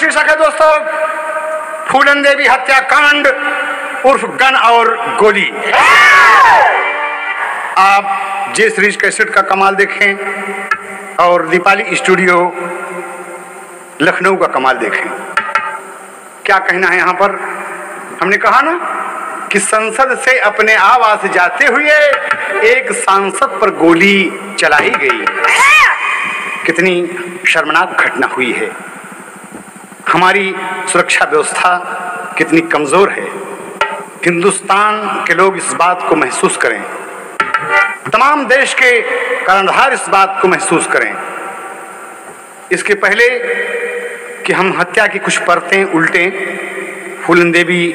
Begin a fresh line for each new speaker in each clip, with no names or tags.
शीर्षक है दोस्तों फूलन देवी हत्याकांड उर्फ गन और गोली। आप जे सीरीज कैसेट का कमाल देखें और दीपाली स्टूडियो लखनऊ का कमाल देखें। क्या कहना है यहाँ पर? हमने कहा ना कि संसद से अपने आवास जाते हुए एक सांसद पर गोली चलाई गई। कितनी शर्मनाक घटना हुई है। हमारी सुरक्षा व्यवस्था कितनी कमजोर है। हिंदुस्तान के लोग इस बात को महसूस करें, तमाम देश के कर्णधार इस बात को महसूस करें। इसके पहले कि हम हत्या की कुछ परतें उल्टें, फूलन देवी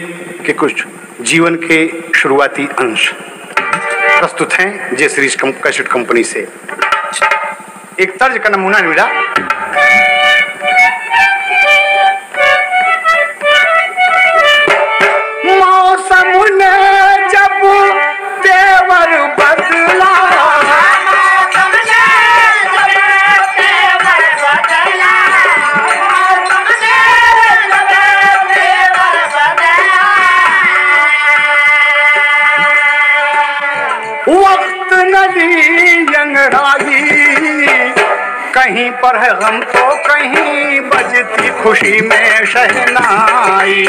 के कुछ जीवन के शुरुआती अंश प्रस्तुत हैं जे सीरीज कैसेट कंपनी से। एक तर्ज का नमूना मिला। मौसम ने जब तेवर बदला, वक्त नदी यंगड़ाई, कहीं पर है गम तो कहीं बजती खुशी में शहनाई।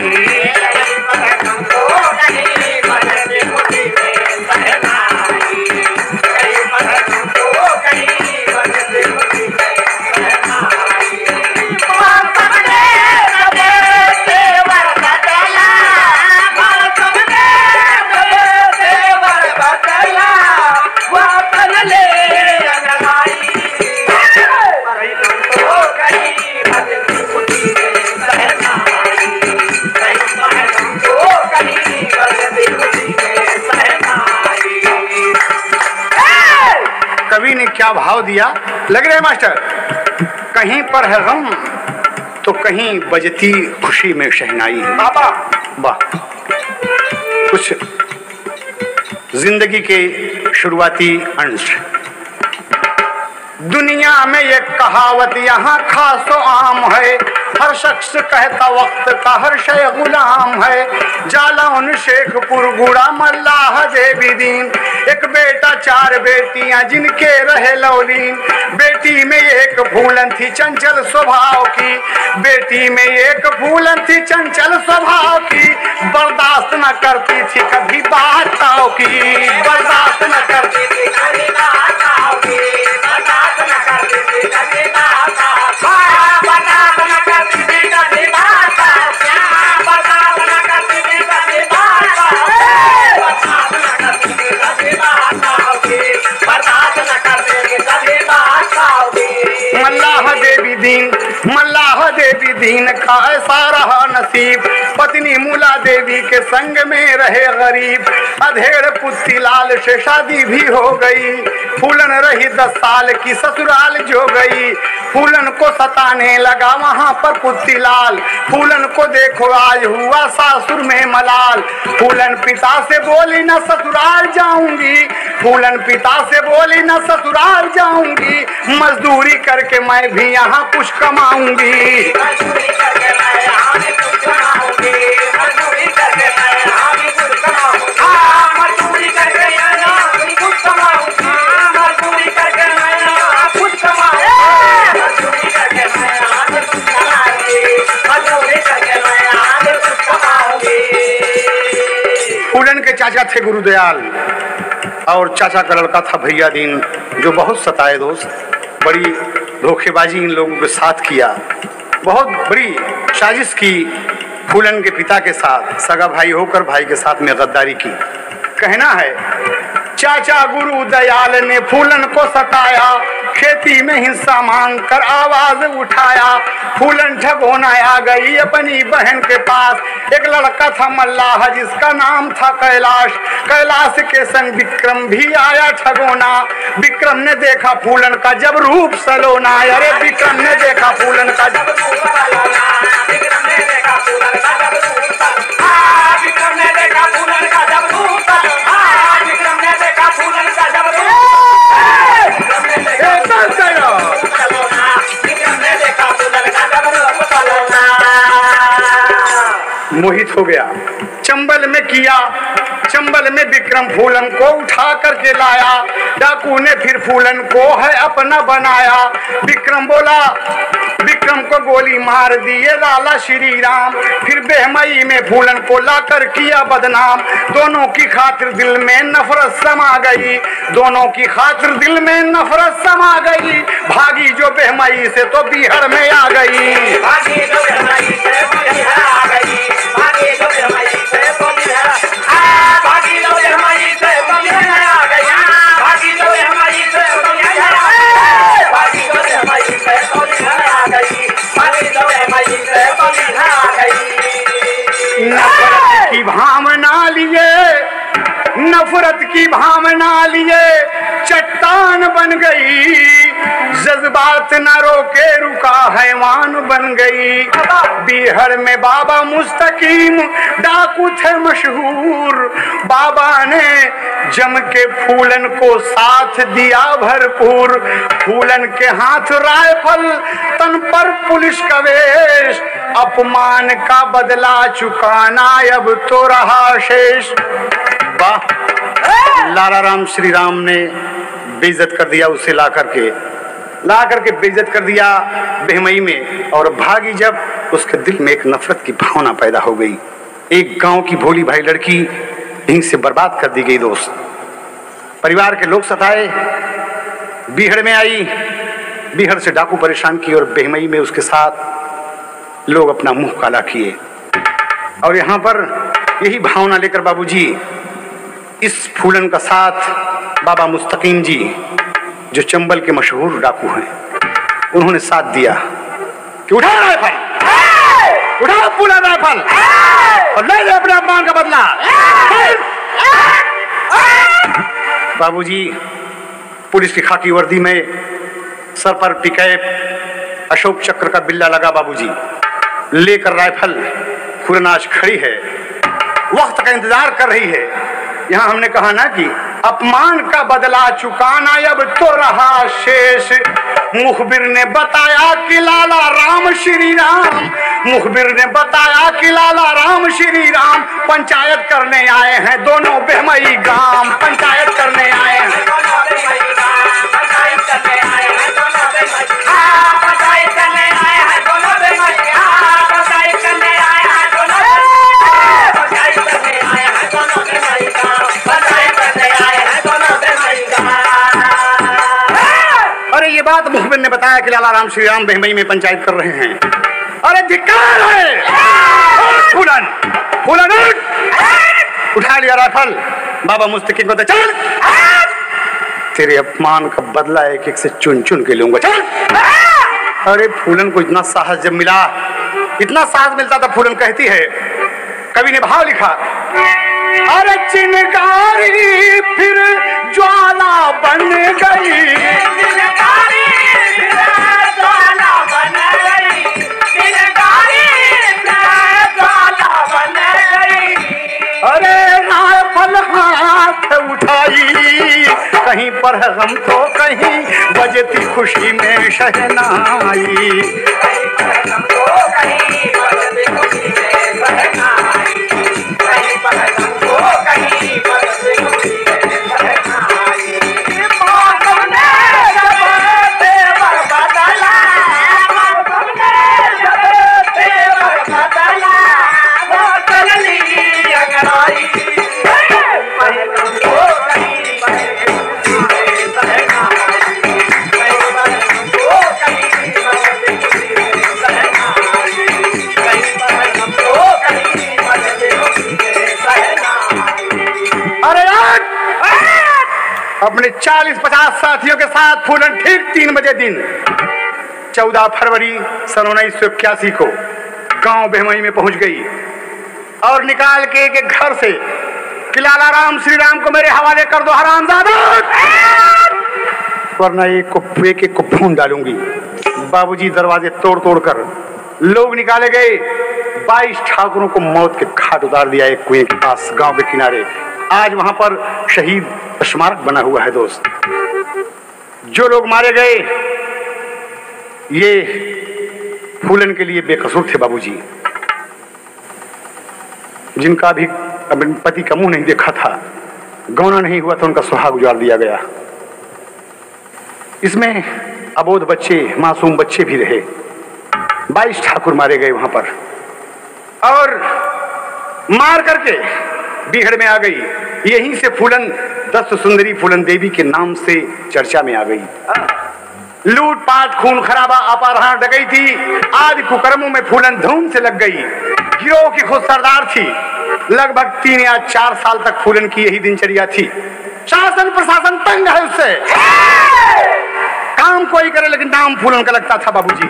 कवि ने क्या भाव दिया, लग रहे मास्टर? कहीं पर है गम तो कहीं बजती खुशी में शहनाई है। बाबा वाह, कुछ जिंदगी के शुरुआती अंश। दुनिया में ये कहावत यहाँ खासो आम है, हर शख्स कहता वक्त का हर शय गुलाम है। जालौन शेखपुर गुड़ा मल्लाह देवी दीन, एक बेटा चार बेटियां जिनके रहे लौलीन। बेटी में एक फूलन थी चंचल स्वभाव की, बेटी में एक फूलन थी चंचल स्वभाव की। बर्दाश्त न करती थी कभी बातों की, बर्दाश्त न करती थी कभी बातों की, बर्दाश्त न करती थी कभी बातों की, बर्दाश्त न करती थी कभी बातों की, बर्दाश्त न करती थी कभी बातों की, बर्दाश्त न करती थी कभी बातों की, बर्दाश्त न करती थी कभी बातों की। मल्लाह देवी दीन, मल्लाह देवी दीन का ऐसा रहा नसीब, पत्नी मूला देवी के संग में रहे गरीब। अधेड़ पुत्री लाल से शादी भी हो गई, फूलन रही 10 साल की ससुराल जो गई। फूलन को सताने लगा वहाँ पर पुत्री लाल, फूलन को देखो आज हुआ सासुर में मलाल। फूलन पिता से बोली न ससुराल जाऊंगी, फूलन पिता से बोली न ससुराल जाऊंगी। मजदूरी करके मैं भी यहाँ कुछ कमाऊंगी, मजदूरी करके मैं यहाँ भी कुछ कमाऊंगी, मजदूरी करके मैं यहाँ भी कुछ कमाऊंगी, मजदूरी करके मैं यहाँ भी कुछ कमाऊंगी, मजदूरी करके मैं यहाँ कुछ कमाऊंगी, मजदूरी करके मैं यहाँ भी कुछ कमाऊंगी, मजदूरी करके मैं यहाँ भी कुछ कमाऊंगी। फूलन के चाचा थे गुरुदयाल और चाचा का लड़का था भैया दीन, जो बहुत सताए दोस्त। बड़ी धोखेबाजी इन लोगों के साथ किया, बहुत बड़ी साजिश की फूलन के पिता के साथ, सगा भाई होकर भाई के साथ में गद्दारी की। कहना है चाचा गुरु दयाल ने फूलन को सताया, खेती में हिस्सा मांग कर आवाज उठाया। फूलन ठगोना आ गई अपनी बहन के पास, एक लड़का था मल्लाह जिसका नाम था कैलाश। कैलाश के संग विक्रम भी आया ठगोना, विक्रम ने देखा फूलन का जब रूप सलोना। अरे विक्रम ने देखा फूलन का जब रूप सलोना, विक्रम ने देखा फूलन का जब रूप सलोना, विक्रम ने देखा फूलन का जब रूप सलोना, विक्रम ने देखा फूलन का जब रूप सलोना, विक्रम ने देखा फूलन का जब रूप सलोना। मोहित हो गया। चंबल में किया, चंबल में विक्रम फूलन को उठा करके लाया। डाकू ने फिर फूलन को है अपना बनाया। विक्रम बोला, विक्रम को गोली मार दिए लाला श्री राम। फिर बेहमई में फूलन को लाकर किया बदनाम। दोनों की खातिर दिल में नफरत समा गई, दोनों की खातिर दिल में नफरत समा गई। भागी जो बेहमई से तो बिहार में आ गई,
भागी जो बेहमई से बिहार आ गई, भागी जो बेहमई से बिहार भागी जो बेहमई से बिहार आ गई, भागी जो बेहमई से बिहार आ गई, भागी जो बेहमई से बिहार आ गई, भागी जो बेहमई से बिहार आ गई।
नफरत की भावना लिए, नफरत की भावना लिए चट्टान बन गई। जज्बात न रोके रुका हैवान बन गई। बिहार में बाबा मुस्तकीम डाकू थे मशहूर। बाबा ने जम के फूलन को साथ दिया भरपूर। फूलन के हाथ राइफल, तन पर पुलिस का वेश। अपमान का बदला चुकाना अब तो रहा शेष। वाह, लाला राम श्री राम ने बेइज्जत कर दिया उसे ला करके बेइज्जत कर दिया बेहमई में। और भागी जब, उसके दिल में एक नफरत की भावना पैदा हो गई। एक गांव की भोली भाई लड़की यहीं से बर्बाद कर दी गई दोस्त। परिवार के लोग सताए, बिहार में आई, बिहार से डाकू परेशान किए और बेहमई में उसके साथ लोग अपना मुंह काला किए। और यहाँ पर यही भावना लेकर बाबूजी इस फूलन का साथ बाबा मुस्तकीम जी, जो चंबल के मशहूर डाकू हैं, उन्होंने साथ दिया कि उठा राइफल, उठा फूलन राइफल और ले ले अपने अपमान का बदला। बाबूजी पुलिस की खाकी वर्दी में, सर पर पिकैप, अशोक चक्र का बिल्ला लगा बाबूजी, लेकर राइफल फूलन आज खड़ी है, वक्त का इंतजार कर रही है। यहाँ हमने कहा ना कि अपमान का बदला चुकाना अब तो रहा शेष। मुखबिर ने बताया कि लाला राम श्री राम, मुखबिर ने बताया कि लाला राम श्री राम पंचायत करने आए हैं दोनों बेहमई गांव। पंचायत करने आए हैं,
पंचायत करने आए हैं दोनों बेहमई, पंचायत करने आए हैं दोनों बेहमई, पंचायत करने आए हैं दोनों बेहमई, पंचायत करने आए हैं दोनों बेहमई, पंचायत करने आए हैं दोनों बेहमई।
अरे ये बात मुखबिर ने बताया कि लाला राम श्री राम बेहमई में पंचायत कर रहे हैं। अरे धिक्कार है, फूलन फूलन उठा लिया राइफल, बाबा मुस्तकीम को चल, तेरे अपमान का बदला एक एक से चुन चुन के लूंगा, चल। अरे फूलन को इतना साहस जब मिला, इतना साहस मिलता था, फूलन कहती है, कवि ने भाव लिखा, अरे चिनगारी फिर ज्वाला बन गई,
चिनगारी फिर ज्वाला बन गई, चिनगारी फिर ज्वाला बन गई।
अरे राइफल हाथ उठाई, कहीं पर है गम तो कहीं बजती खुशी में शहनाई,
कहीं पर गम तो कहीं बजती खुशी में शहनाई, कहीं पर गम तो कहीं बजती खुशी में शहनाई। मौसम ने जब तेवर बदला, मौसम ने जब तेवर बदला, वो चली अंगड़ाई, कहीं पर गम तो कहीं बजती खुशी में शहनाई, कहीं पर गम तो कहीं बजती खुशी में शहनाई, कहीं पर गम तो कहीं बजती खुशी में शहनाई।
अरे यार, अपने 40-50 साथियों के साथ फूलन ठीक 3 बजे दिन 14 फरवरी सन 1981 को गांव बेहमई में पहुंच गई और निकाल के एक घर से कि लाला राम श्री राम को मेरे हवाले कर दो हरामजादा, वरना एक को खून डालूंगी। बाबूजी दरवाजे तोड़ तोड़ कर लोग निकाले गए। 22 ठाकुरों को मौत के घाट उतार दिया एक कुएं के पास गांव के किनारे। आज वहां पर शहीद स्मारक बना हुआ है दोस्त। जो लोग मारे गए ये फूलन के लिए बेकसूर थे बाबूजी। जिनका भी अपने पति का मुंह नहीं देखा था, गौना नहीं हुआ था, उनका सुहाग उजाड़ दिया गया। इसमें अबोध बच्चे, मासूम बच्चे भी रहे। 22 ठाकुर मारे गए वहां पर, और मार करके बीहड़ में आ गई। यहीं से फूलन, दस सुंदरी फूलन देवी के नाम से चर्चा में आ गई। लूटपाट, खून खराबा, अपहरण, डकैती आदि कुकर्मों में फूलन धूम से लग गई। गिरोह की खुद सरदार थी। लगभग 3 या 4 साल तक फूलन की यही दिनचर्या थी। शासन प्रशासन तंग है उससे, काम कोई करे लेकिन नाम फूलन का लगता था बाबूजी।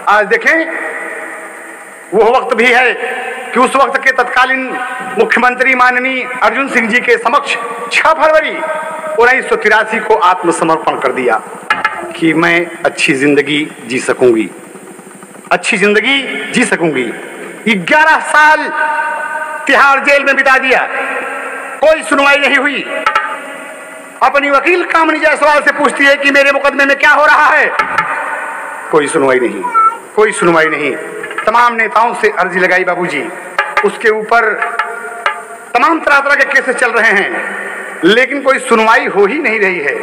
आज देखें, वो वक्त भी है कि उस वक्त के तत्कालीन मुख्यमंत्री माननीय अर्जुन सिंह जी के समक्ष 6 फरवरी 1983 को आत्मसमर्पण कर दिया कि मैं अच्छी जिंदगी जी सकूंगी, अच्छी जिंदगी जी सकूंगी। 11 साल तिहाड़ जेल में बिता दिया, कोई सुनवाई नहीं हुई। अपनी वकील कामनी जायसवाल से पूछती है कि मेरे मुकदमे में क्या हो रहा है। कोई सुनवाई नहीं, कोई सुनवाई नहीं। तमाम नेताओं से अर्जी लगाई बाबूजी, उसके ऊपर तमाम तरह तरह के केसेस चल रहे हैं, लेकिन कोई सुनवाई हो ही नहीं रही है।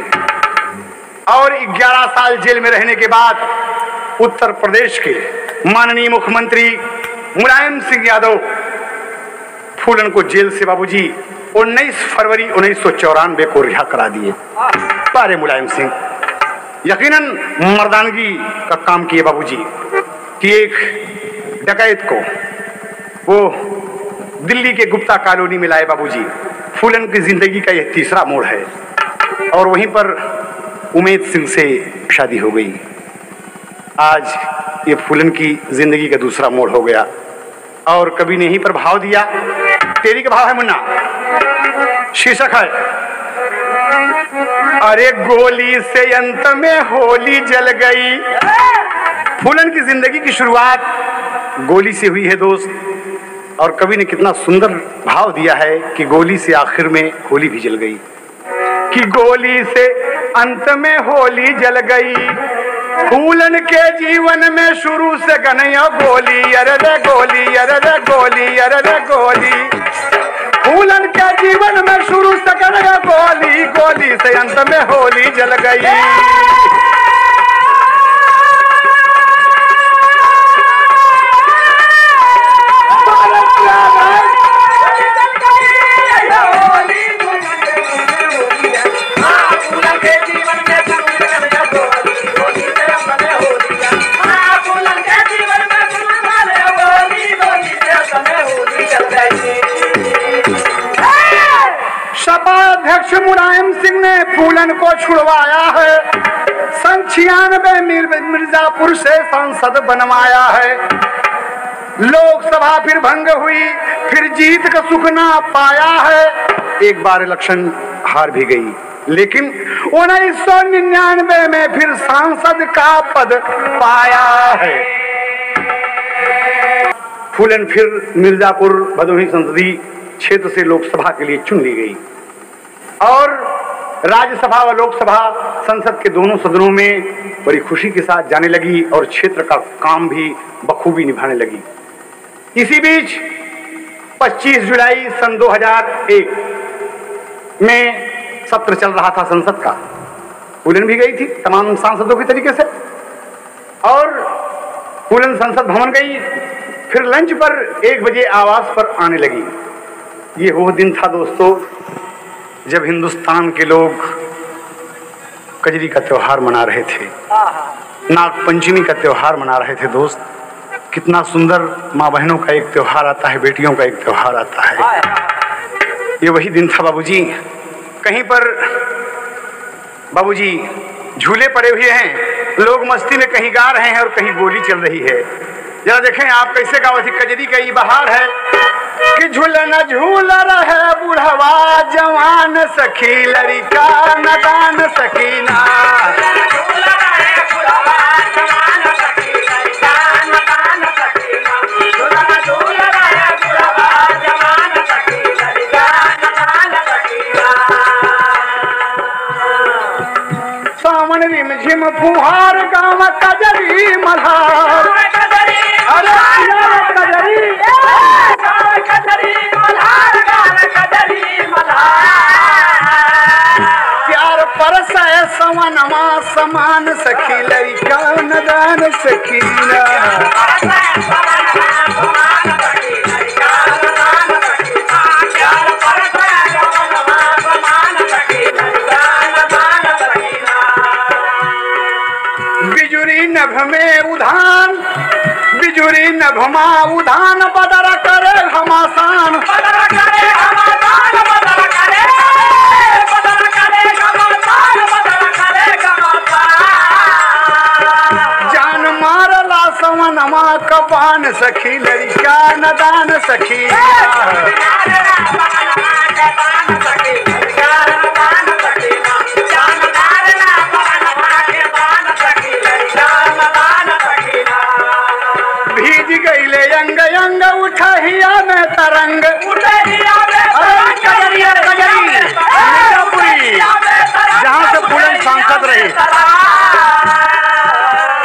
और 11 साल जेल में रहने के बाद उत्तर प्रदेश के माननीय मुख्यमंत्री मुलायम सिंह यादव फूलन को जेल से बाबूजी 19 फरवरी 1994 को रिहा करा दिए। पारे मुलायम सिंह यकीनन मर्दानगी का काम किए बाबूजी कि एक डकैत को वो दिल्ली के गुप्ता कॉलोनी में लाए बाबूजी। फूलन की जिंदगी का यह तीसरा मोड़ है, और वहीं पर उमेद सिंह से शादी हो गई। आज ये फूलन की जिंदगी का दूसरा मोड़ हो गया। और कवि ने यहीं पर भाव दिया, तेरी का भाव है मुन्ना, शीर्षक है अरे गोली से अंत में होली जल गई। फूलन की जिंदगी की शुरुआत गोली से हुई है दोस्त, और कवि ने कितना सुंदर भाव दिया है कि गोली से आखिर में होली भी जल गई। कि गोली से अंत में होली जल गई, फूलन के जीवन में शुरू से कन्हैया गोली, अरे रे गोली, अरे रे गोली, अरे रे गोली। फूलन के जीवन में शुरू से कन्हैया गोली, गोली से अंत में होली जल गई। सभाध्यक्ष मुलायम सिंह ने फूलन को छुड़वाया है। सन 96 मिर्जापुर से सांसद बनवाया है। लोकसभा फिर भंग हुई, फिर जीत का सुख ना पाया है। एक बार इलेक्शन हार भी गई, लेकिन 1999 में फिर सांसद का पद पाया है। फूलन फिर मिर्जापुर भदोही संसदीय क्षेत्र से लोकसभा के लिए चुन ली गई, और राज्यसभा व लोकसभा संसद के दोनों सदनों में बड़ी खुशी के साथ जाने लगी, और क्षेत्र का काम भी बखूबी निभाने लगी। इसी बीच 25 जुलाई सन 2001 में सत्र चल रहा था संसद का। फूलन भी गई थी तमाम सांसदों के तरीके से, और फूलन संसद भवन गई। फिर लंच पर 1 बजे आवास पर आने लगी। ये वो दिन था दोस्तों जब हिंदुस्तान के लोग कजरी का त्योहार मना रहे थे, नाग पंचमी का त्योहार मना रहे थे दोस्त। कितना सुंदर माँ बहनों का एक त्योहार आता है, बेटियों का एक त्योहार आता है। ये वही दिन था बाबूजी। कहीं पर बाबूजी झूले पड़े हुए हैं, लोग मस्ती में कहीं गा रहे हैं और कहीं गोली चल रही है। जरा देखें आप कैसे गावत थी। कजरी का ये बहार है कि झूलन झूल रहे बुढ़वा जवान सखी, लड़का नदान सकीना। सावन रिमझिम फुहार गाँव कजरी मल्हार, अरे कजरी सवनमा समान सखी लड़का नदान सखीना। बिजुरी नभ में उधान, बिजुरी नभ मा उधान, बदर करे घमासान,
बदर करे घमासान, बदर करे, बदर करे घमासान, बदर करे घमासान।
जान मारला सवनमा कपान सखी लड़का नदान सखी। भीज गईले अंग अंग उठहिया में तरंग,
उठहिया में तरंग,
कजरिया कजरी मिर्जापुरी जहाँ से फूलन सांसद रहे।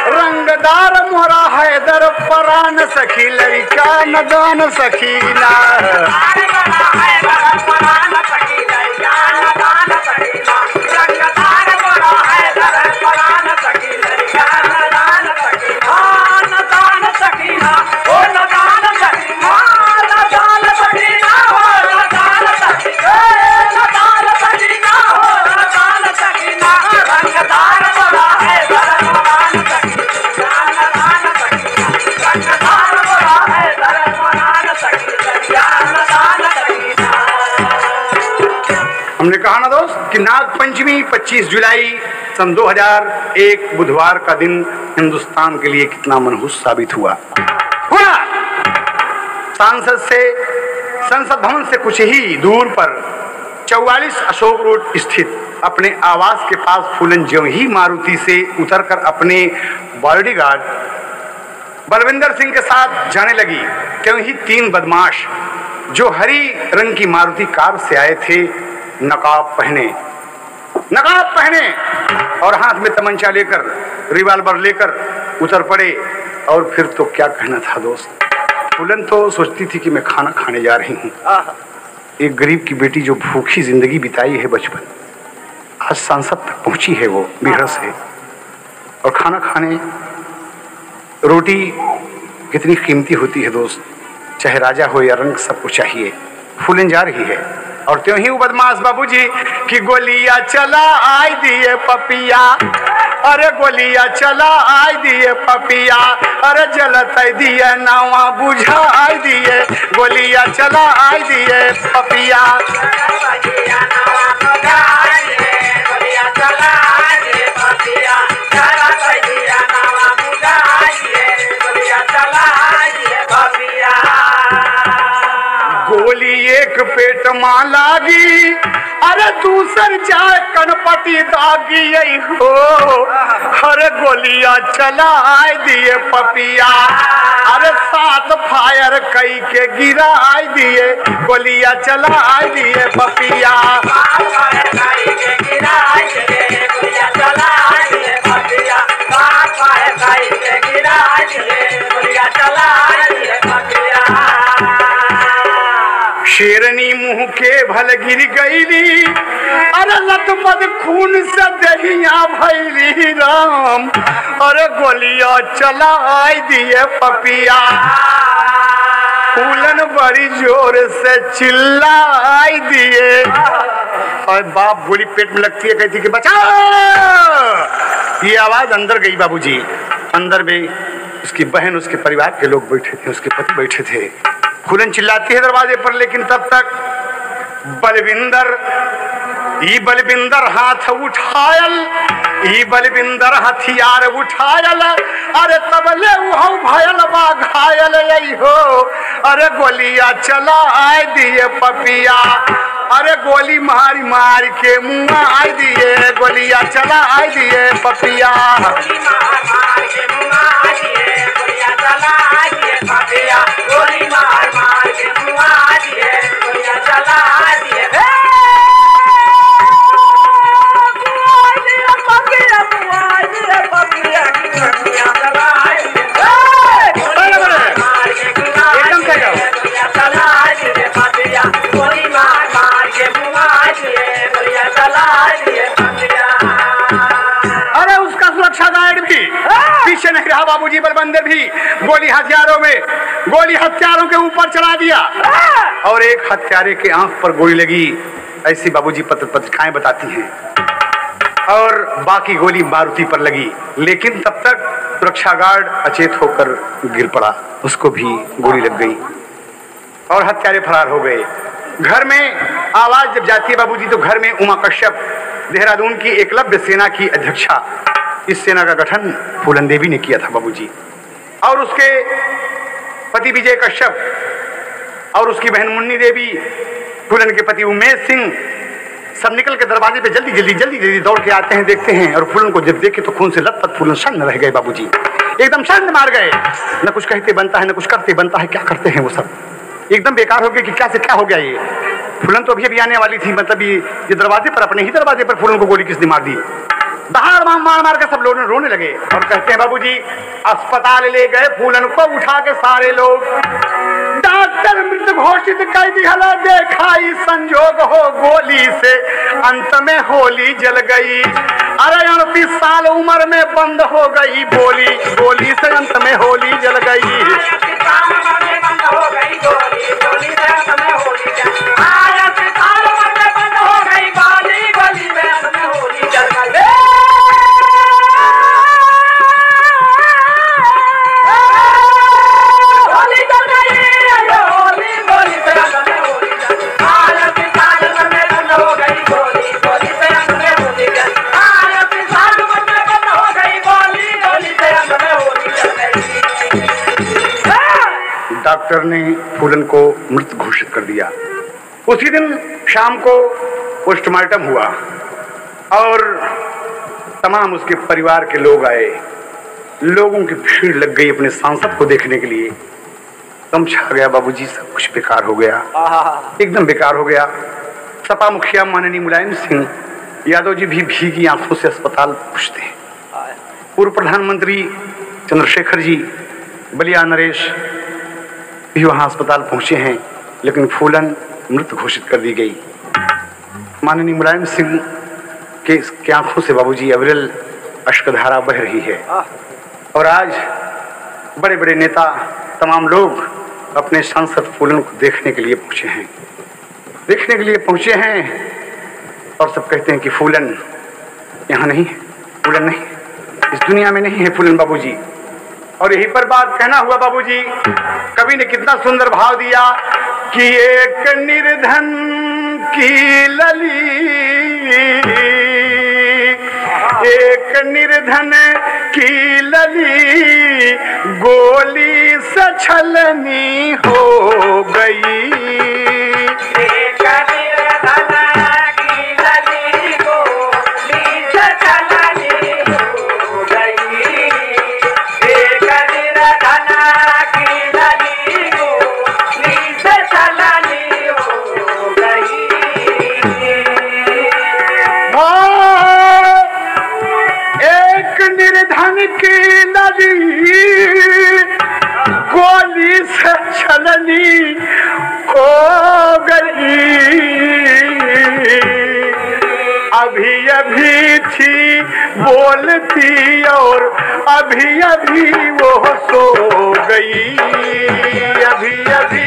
रंगदार मोरा हैदर परान सखी लड़का नदान सखीना। हमने कहा ना दोस्त कि नाग पंचमी 25 जुलाई सन 2001 बुधवार का दिन हिंदुस्तान के लिए कितना मनहूस साबित हुआ। सांसद से, संसद भवन से कुछ ही दूर पर 44 अशोक रोड स्थित अपने आवास के पास फूलन ज्यों ही मारुति से उतरकर अपने बॉडीगार्ड बलविंदर सिंह के साथ जाने लगी, त्यों ही 3 बदमाश जो हरी रंग की मारुति कार से आए थे, नकाब पहने और हाथ में तमंचा लेकर, रिवाल्वर लेकर उतर पड़े। और फिर तो क्या कहना था दोस्त, फूलन तो सोचती थी कि मैं खाना खाने जा रही हूँ। एक गरीब की बेटी जो भूखी जिंदगी बिताई है बचपन, आज संसद तक पहुंची है वो बिहड़ से, और खाना खाने। रोटी कितनी कीमती होती है दोस्त, चाहे राजा हो या रंग, सबको चाहिए। फूलन जा रही है और त्यों ही बदमाश बाबूजी की गोलियां चला आई दिए पपिया, अरे गोलियां चला आई दिए पपिया, अरे जलत दिए नावा बुझा आई दिए, गोलियां चला आई दिए पपिया। गोली एक पेट मां लागी, अरे दूसर जाए कनपति दागी यही हो, अरे गोलियां चला आए दिए पपिया, अरे 7 फायर कई के गिरा आई दिए, गोलियां चला आए दिए पपिया। शेरनी मुंह के भल गिर गईली, अरे लतपत खून से दहिया भैली राम, अरे गोलियां चला आई दिए पपिया। फूलन बड़ी जोर से चिल्ला आई दिए, और बाप गोली पेट में लगती है, कहती कि बचाओ। ये आवाज अंदर गई बाबूजी, अंदर में उसकी बहन, उसके परिवार के लोग बैठे थे, उसके पति बैठे थे। फूलन चिल्लाती है दरवाजे पर, लेकिन तब तक बलविंदर हाथ उठायल, बलविंदर हथियार उठायल, अरे तबले वो भयल बा घायल यही हो, अरे गोलियां चला आए दिए पपिया, अरे गोली मारी मार के मुँह आई दिए, गोलियां चला आई दिए पपिया। पीछे नहीं रहा बाबूजी, बलबंदर भी गोली हथियारों के ऊपर चला दिया और एक हत्यारे के आंख पर गोली लगी। ऐसी बाबूजी पत्रिकाएं बताती हैं। और बाकी गोली मारुति पर लगी, लेकिन तब तक सुरक्षा गार्ड अचेत होकर गिर पड़ा, उसको भी गोली लग गई और हत्यारे फरार हो गए। घर में आवाज जब जाती है बाबूजी तो घर में उमा कश्यप, देहरादून की एकलव्य सेना की अध्यक्षा, इस सेना का गठन फूलन देवी ने किया था बाबूजी, और उसके पति विजय कश्यप और उसकी बहन मुन्नी देवी, फूलन के पति उमेश सिंह, सब निकल के दरवाजे पे जल्दी दौड़ के आते हैं, देखते हैं, और फूलन को जब देखे तो खून से लथपथ फूलन शर्म रह गए बाबूजी, एकदम शर्म मार गए। न कुछ कहते बनता है, न कुछ करते बनता है, क्या करते हैं वो सब, एकदम बेकार हो गए कि क्या से क्या हो गया ये। फूलन तो अभी आने वाली थी, मतलब ये दरवाजे पर, अपने ही दरवाजे पर फूलन को गोली किसने मार दी। दहाड़ मार के सब लोग रोने लगे और कहते हैं बाबूजी अस्पताल ले गए फूलन को उठा के सारे लोग, डॉक्टर मृत घोषित कर दिया, देखाई संजोग हो गोली से अंत में होली जल गई। अरे 38 साल उम्र में बंद हो गई गोली से अंत में होली जल गई। डॉक्टर ने फूलन को मृत घोषित कर दिया। उसी दिन शाम को पोस्टमार्टम हुआ और तमाम उसके परिवार के लोग आए। लोगों की भीड़ लग गई अपने सांसद को देखने के लिए। कम छा गया बाबूजी, सब कुछ बेकार हो गया, एकदम बेकार हो गया। सपा मुखिया माननीय मुलायम सिंह यादव जी भी भीगी आंखों से अस्पताल पहुंचते हैं। पूर्व प्रधानमंत्री चंद्रशेखर जी, बलिया नरेश भी वहां अस्पताल पहुंचे हैं, लेकिन फूलन मृत घोषित कर दी गई। माननीय मुलायम सिंह के आंखों से बाबूजी अविरल अश्कधारा बह रही है। और आज बड़े बड़े नेता, तमाम लोग अपने सांसद फूलन को देखने के लिए पहुंचे हैं और सब कहते हैं कि फूलन यहाँ नहीं है, फूलन नहीं, इस दुनिया में नहीं है फूलन बाबूजी। और यही पर बात कहना हुआ बाबूजी। कवि ने कितना सुंदर भाव दिया कि एक निर्धन की लली, एक निर्धन की लली गोली से छलनी हो गई। गोली से छलनी हो गई। अभी अभी थी बोलती और अभी अभी वो सो गई। अभी अभी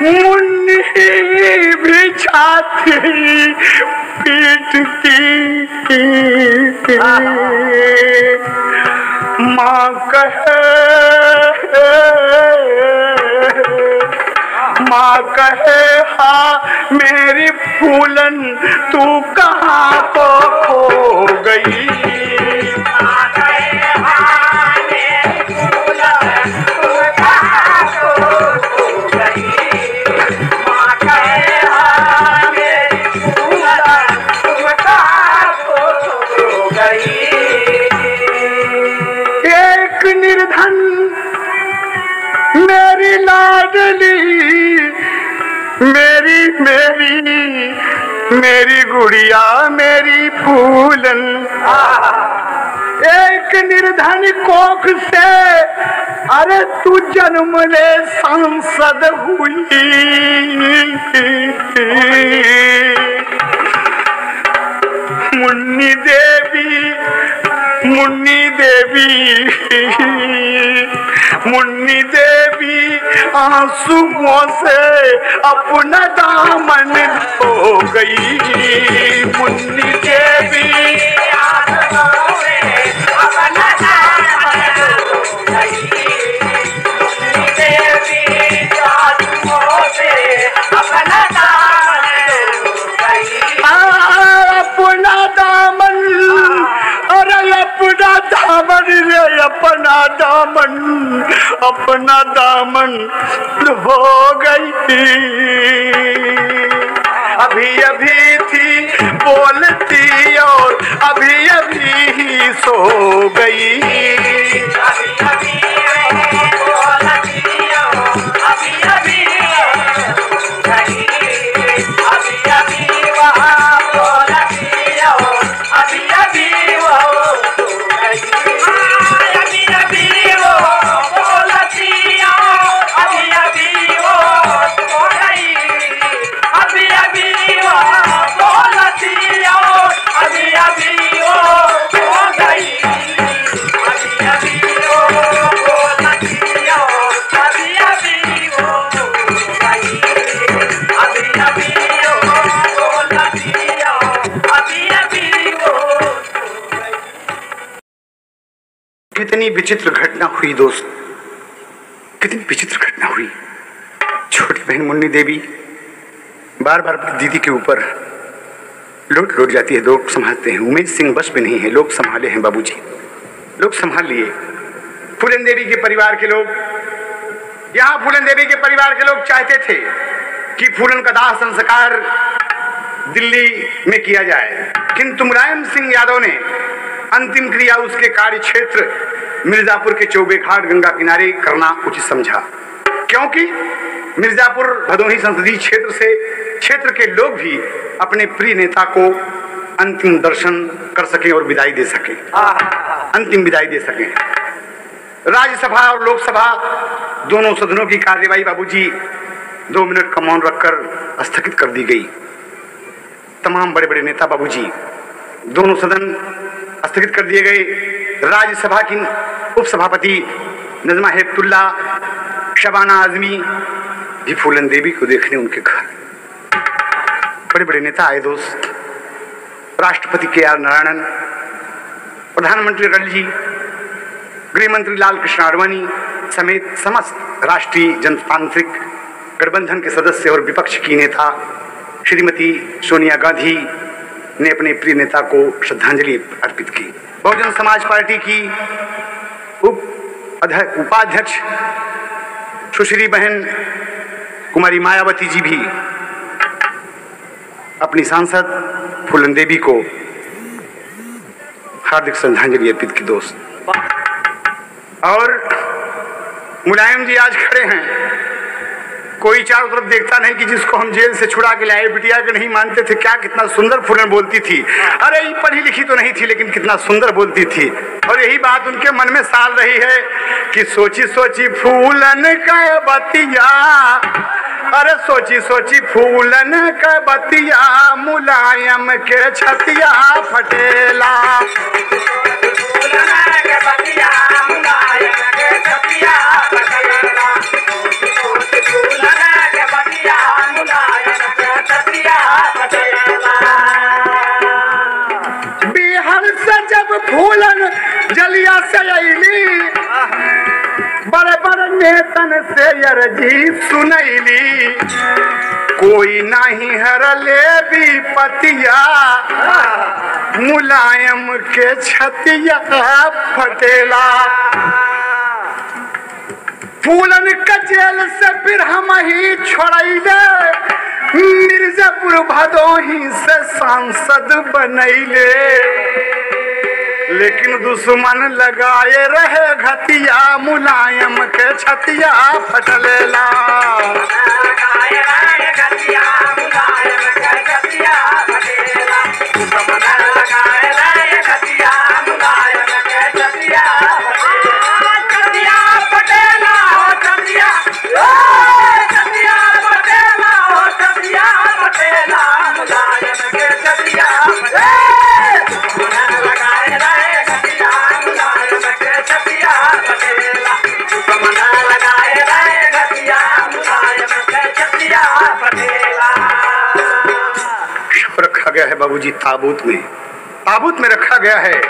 मुन्नी भी छाती पीटती, माँ कहे हाँ मेरी फूलन तू कहाँ को खो गई। एक निर्धन मेरी लाडली, मेरी मेरी गुड़िया मेरी फूलन एक निर्धन कोख से अरे तू जन्म ले सांसद हुई। मुन्नी देवी मुन्नी देवी मुन्नी देवी आंसुओं से अपना दामन धो गई। मुन्नी देवी
अपना दामन धो गई। मुन्नी देवी आंसुओं से अपना दामन धो गई।
अपना दामन अरे अपना दामन रे अपना दामन हो गई। अभी अभी थी बोलती और अभी अभी ही सो गई।
अभी अभी बोलती और अभी अभी सो गई। अभी अभी वहाँ बोलती और अभी अभी वो सो गई। अभी अभी वो बोलती और अभी अभी वो सो गई। अभी अभी वो बोलती और अभी अभी वो सो गई। अभी अभी वो बोलती और अभी अभी वो सो गई। अभी अभी वो बोलती और अभी अभी वो सो गई।
कितनी विचित्र घटना हुई दोस्त, कितनी विचित्र घटना हुई। छोटी बहन मुन्नी देवी बार बार अपनी दीदी के ऊपर लौट लौट जाती है। लोग संभालते हैं, उमेश सिंह बस में नहीं है, लोग संभाले हैं बाबूजी, लोग संभाल लिए। फूलन देवी के परिवार के लोग, यहाँ फूलन देवी के परिवार के लोग चाहते थे कि फूलन का दाह संस्कार दिल्ली में किया जाए, किंतु मुलायम सिंह यादव ने अंतिम क्रिया उसके कार्य क्षेत्र मिर्जापुर के चौबे घाट गंगा किनारे करना उचित समझा, क्योंकि मिर्जापुर भदोही संसदीय क्षेत्र के लोग भी अपने प्रिय नेता को अंतिम दर्शन कर सके और विदाई दे सके, अंतिम विदाई दे सके। राज्यसभा और लोकसभा दोनों सदनों की कार्यवाही बाबूजी 2 मिनट का मौन रखकर स्थगित कर दी गई। तमाम बड़े बड़े नेता बाबूजी, दोनों सदन स्थगित कर दिए गए। राज्यसभा की उपसभापति नजमा हेपतुल्ला, शबाना आजमी भी फूलन देवी को देखने उनके घर। बड़े बड़े नेता आए दोस्त, राष्ट्रपति के.आर. नारायणन, प्रधानमंत्री अटल जी, गृह मंत्री लाल कृष्ण आडवाणी समेत समस्त राष्ट्रीय जनतांत्रिक गठबंधन के सदस्य और विपक्ष की नेता श्रीमती सोनिया गांधी ने अपने प्रिय नेता को श्रद्धांजलि अर्पित की। बहुजन समाज पार्टी की उपाध्यक्ष सुश्री बहन कुमारी मायावती जी भी अपनी सांसद फूलन देवी को हार्दिक श्रद्धांजलि अर्पित की दोस्त। और मुलायम जी आज खड़े हैं, कोई चारों तरफ देखता नहीं कि जिसको हम जेल से छुड़ा के लाए, बिटिया के नहीं मानते थे, क्या कितना सुंदर फूलन बोलती थी। अरे ये पढ़ी लिखी तो नहीं थी, लेकिन कितना सुंदर बोलती थी। और यही बात उनके मन में साल रही है कि सोची सोची फूलन का बतिया, अरे सोची सोची फूलन का बतिया, मुलायम के छतिया फटेला। बिहार से जब फूलन जलिया से अली, बड़े बड़े नेतन से अर्जी सुनैली, कोई नहीं हरले भी पतिया, मुलायम के छतिया फटेला। फूलन का जेल से फिर हम ही छोड़ैले, मिर्जापुर भदोही से सांसद बनैले, लेकिन दुश्मन लगाए रहे घतिया, मुलायम के छतिया फटलेला। गया है बाबूजी ताबूत में रखा गया है।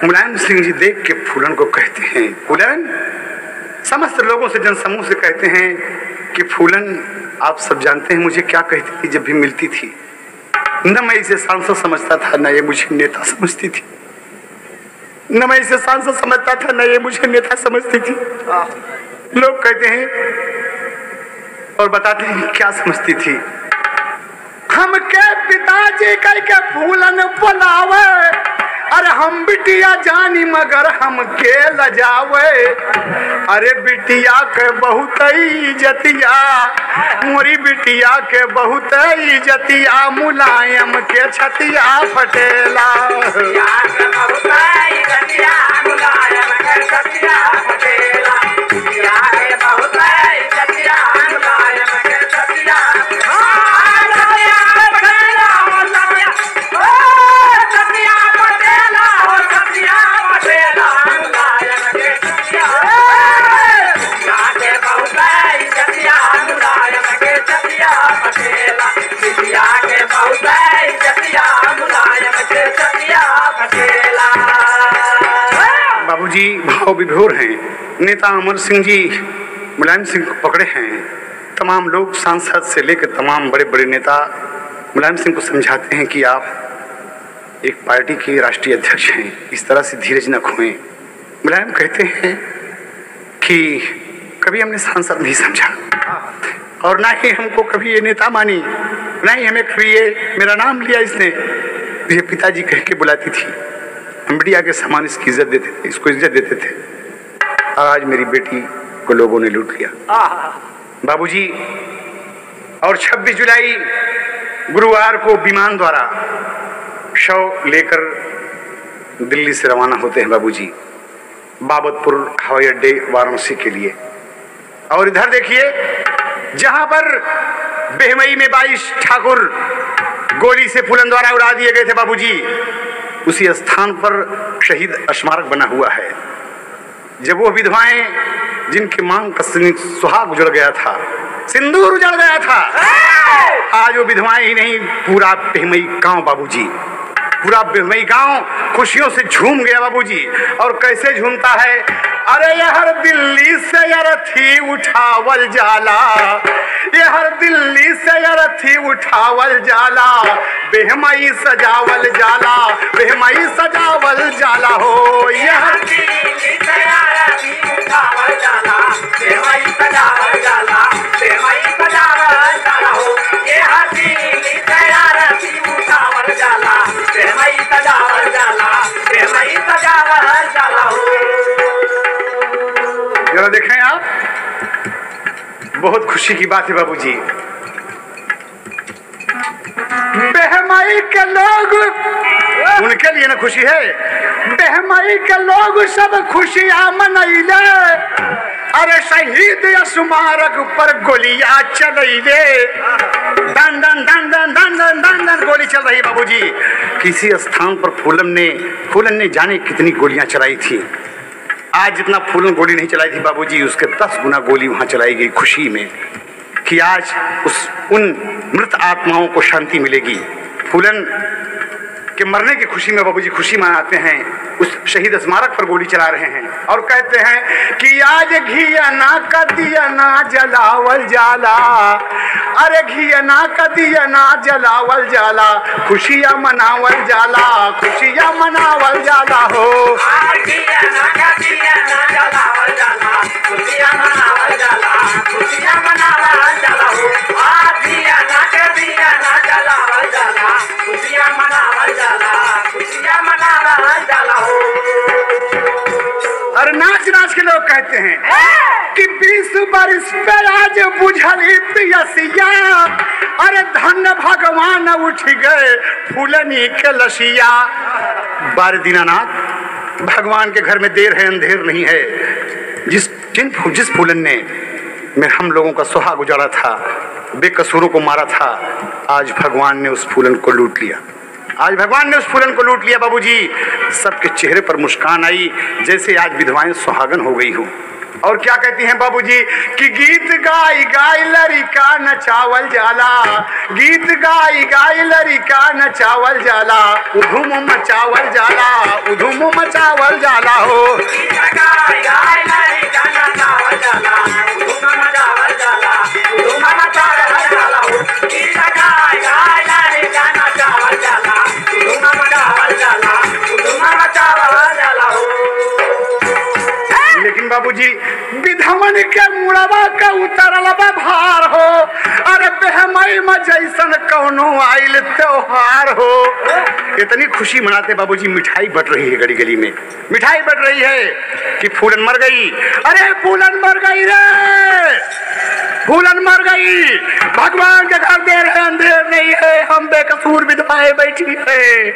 मुलायम सिंह जी देख के फूलन को कहते हैं, फूलन, समस्त लोगों से जनसमूह से कहते हैं कि फूलन, आप सब जानते हैं मुझे क्या कहती थी जब भी मिलती थी। न मैं इसे सांसद समझता था, न ये मुझे नेता समझती थी। न मैं इसे सांसद समझता था, न ये मुझे नेता समझती थी। लोग कहते हैं और बताते हैं क्या समझती थी। हम के पिताजी कह के फूलन बुलावे, अरे हम बिटिया जानी मगर हम के लजावे। अरे बिटिया के बहुत इज्जतिया, मोरी बिटिया के बहुत इज्जतिया, मुलायम के छतिया फटेला। बाबूजी भाव विभोर हैं। नेता अमर सिंह जी मुलायम सिंह को पकड़े हैं। तमाम लोग, सांसद से लेकर तमाम बड़े बड़े नेता मुलायम सिंह को समझाते हैं कि आप एक पार्टी के राष्ट्रीय अध्यक्ष हैं, इस तरह से धीरज न खोएं। मुलायम कहते हैं कि कभी हमने सांसद नहीं समझा और ना ही हमको कभी ये नेता मानी, ना ही हमें कभी ये मेरा नाम लिया इसने। ये पिताजी कह के बुलाती थी, हम बिटिया के समान इसकी इज्जत देते थे, इसको इज्जत देते थे। आज मेरी बेटी को लोगों ने लूट लिया बाबूजी। और 26 जुलाई गुरुवार को विमान द्वारा शव लेकर दिल्ली से रवाना होते हैं बाबूजी, बाबतपुर हवाई अड्डे वाराणसी के लिए। और इधर देखिए, जहां पर बेहमई में 22 ठाकुर गोली से फूलन द्वारा उड़ा दिए गए थे बाबूजी, उसी स्थान पर शहीद स्मारक बना हुआ है। जब वो विधवाएं जिनकी मांग का सुहाग उजड़ गया था, सिंदूर उजड़ गया था, आज वो विधवाएं ही नहीं, पूरा बेहमई गांव बाबूजी, पूरा बेहमई गांव खुशियों से झूम गया बाबूजी। और कैसे झूमता है, अरे यहर दिल्ली से अरथी उठावल जाला, यहर दिल्ली से अरथी उठावल जाला, बेहमई सजावल जाला, बेहमई सजावल जाला हो। यहर दिल्ली से अरथी उठावल जाला, बेहमई सजावल जाला, बेहमई सजावल जाला हो। यहर दिल्ली से अरथी उठावल जाला, बेहमई सजावल जाला, बेहमई सजावल जाला हो। जरा देखें आप, बहुत खुशी की बात है बाबूजी। बेहमई के लोग, उनके लिए ना खुशी है, बेहमई के लोग सब खुशियां मनैले। अरे शहीद स्मारक पर गोलियां चलैले, दन दन दन दन दन दन दन दन गोली चल रही बाबूजी। किसी स्थान पर फूलन ने जाने कितनी गोलियां चलाई थी। आज जितना फूलन गोली नहीं चलाई थी बाबूजी, उसके 10 गुना गोली वहां चलाई गई, खुशी में कि आज उन मृत आत्माओं को शांति मिलेगी। फूलन के मरने की खुशी में बाबूजी खुशी मनाते हैं, उस शहीद स्मारक पर गोली चला रहे हैं और कहते हैं कि आज घिया ना का दिया ना जलावल जाला, अरे घिया ना का दिया ना जलावल जाला, खुशियां मनावल जाला, खुशियां मनावल जाला हो। घिया ना का दिया ना जलावल जाला, खुशियां मनावल जाला, खुशियां मनावल जाला हो। घिया ना का दिया ना जलावल जाला, खुशियां मनावल जाला, खुशियां मनावल जाला हो। और नाच नाच के लोग कहते हैं कि 20 बरस पे आज बुझली पियसिया, अरे धन भगवान उठ गए फूलनी के लसिया। बार दीनानाथ, भगवान के घर में देर है अंधेर नहीं है। जिस फूलन ने हम लोगों का सुहाग उजाड़ा था, बेकसूरों को मारा था, आज भगवान ने उस फूलन को लूट लिया। आज भगवान ने उस फूलन को लूट लिया बाबूजी। सबके चेहरे पर मुस्कान आई जैसे आज विधवाएं सुहागन हो गई हूँ। और क्या कहती हैं बाबूजी कि गीत गाई गाई लड़िका नचावल जाला, गीत गाई गाई लड़िका नचावल जाला, उधुम मचावल जाला, उधुम मचावल जाला हो।
गीत गाई गाई लड़िका नचावल जाला, उधुम मचावल जाला, उधुम मचावल जाला हो। गीत गाई गाई लड़िका नचावल जाला, उधुम मचावल जाला, उधुम मचावल जाला हो।
लेकिन बाबूजी विधवन के मुड़वा का उतरल भार हो, अरे बेहमई में जैसन कौनो आइल त्योहार हो। इतनी खुशी मनाते बाबूजी, मिठाई बट रही है गली गली में, मिठाई बट रही है कि फूलन मर गई। अरे फूलन मर गई रे, फूलन मर गई। भगवान के घर देर है अंधेर नहीं है, हम बेकसूर विधवाएं बैठी है।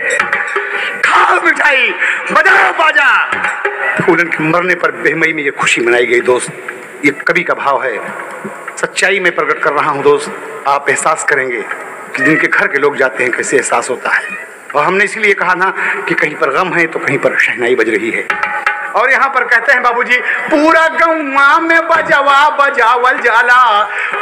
खाओ मिठाई, बजाओ बाजा। फूलन के मरने पर बेहमई में ये खुशी मनाई गई दोस्त। ये कवि का भाव है, सच्चाई में प्रकट कर रहा हूँ दोस्त। आप एहसास करेंगे कि जिनके घर के लोग जाते हैं कैसे एहसास होता है। और हमने इसीलिए कहा ना कि कहीं पर गम है तो कहीं पर शहनाई बज रही है। और यहाँ पर कहते हैं बाबूजी, पूरा गौवा में बजवा बजावल जाला,